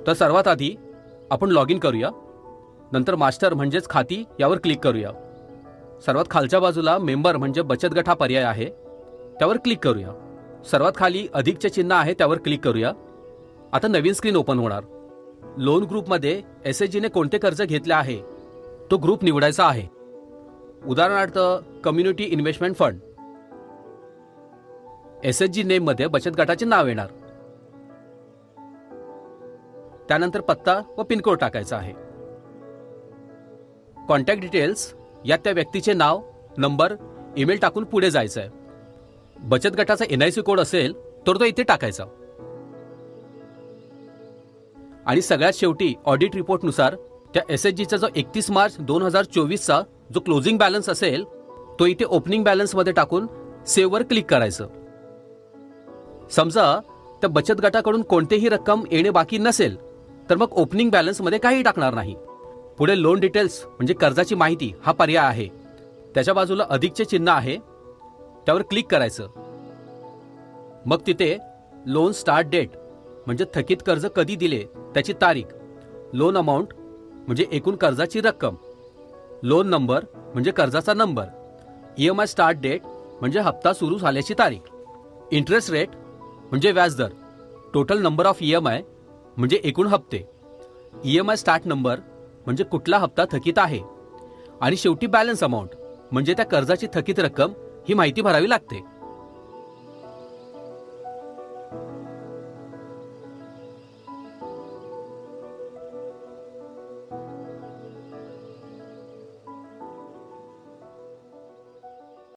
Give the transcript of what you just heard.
तर सर्वात आधी आपण लॉग इन करूया. नंतर मास्टर म्हणजेच खाती यावर क्लिक करूया. सर्वात खालच्या बाजूला मेंबर म्हणजे बचत गट हा पर्याय आहे, त्यावर क्लिक करूया. सर्वात खाली अधिकचे चिन्ह आहे त्यावर क्लिक करूया. आता नवीन स्क्रीन ओपन होणार. लोन ग्रुपमध्ये एसएचजीने कोणते कर्ज घेतले आहे तो ग्रुप निवडायचा आहे. उदाहरणार्थ कम्युनिटी इन्व्हेस्टमेंट फंड. एसएचजी नेममध्ये बचत गटाचे नाव येणार. त्यानंतर पत्ता व पिनकोड टाकायचा आहे. कॉन्टॅक्ट डिटेल्स यात त्या व्यक्तीचे नाव, नंबर, ईमेल टाकून पुढे जायचं आहे. बचत गटाचा एनआयसी कोड असेल तर तो इथे टाकायचा. आणि सगळ्यात शेवटी ऑडिट रिपोर्टनुसार त्या एसएचजीचा जो 31 मार्च 2024चा जो क्लोजिंग बॅलन्स असेल तो इथे ओपनिंग बॅलन्समध्ये टाकून सेव्हवर क्लिक करायचं. समजा त्या बचत गटाकडून कोणतीही रक्कम येणे बाकी नसेल तर मग ओपनिंग बॅलन्समध्ये काही टाकणार नाही. पुढे लोन डिटेल्स म्हणजे कर्जाची माहिती हा पर्याय आहे. त्याच्या बाजूला अधिकचे चिन्ह आहे त्यावर क्लिक करायचं. मग तिथे लोन स्टार्ट डेट म्हणजे थकीत कर्ज कधी दिले त्याची तारीख, लोन अमाऊंट म्हणजे एकूण कर्जाची रक्कम, लोन नंबर म्हणजे कर्जाचा नंबर, ईएमआय स्टार्ट डेट म्हणजे हप्ता सुरू झाल्याची तारीख, इंटरेस्ट रेट म्हणजे व्याजदर, टोटल नंबर ऑफ ईएमआय म्हणजे एकूण हप्ते, ईएमआय स्टार्ट नंबर म्हणजे कुठला हप्ता थकीत आहे, आणि शेवटी बॅलन्स अमाऊंट म्हणजे त्या कर्जाची थकीत रक्कम ही माहिती भरावी लागते.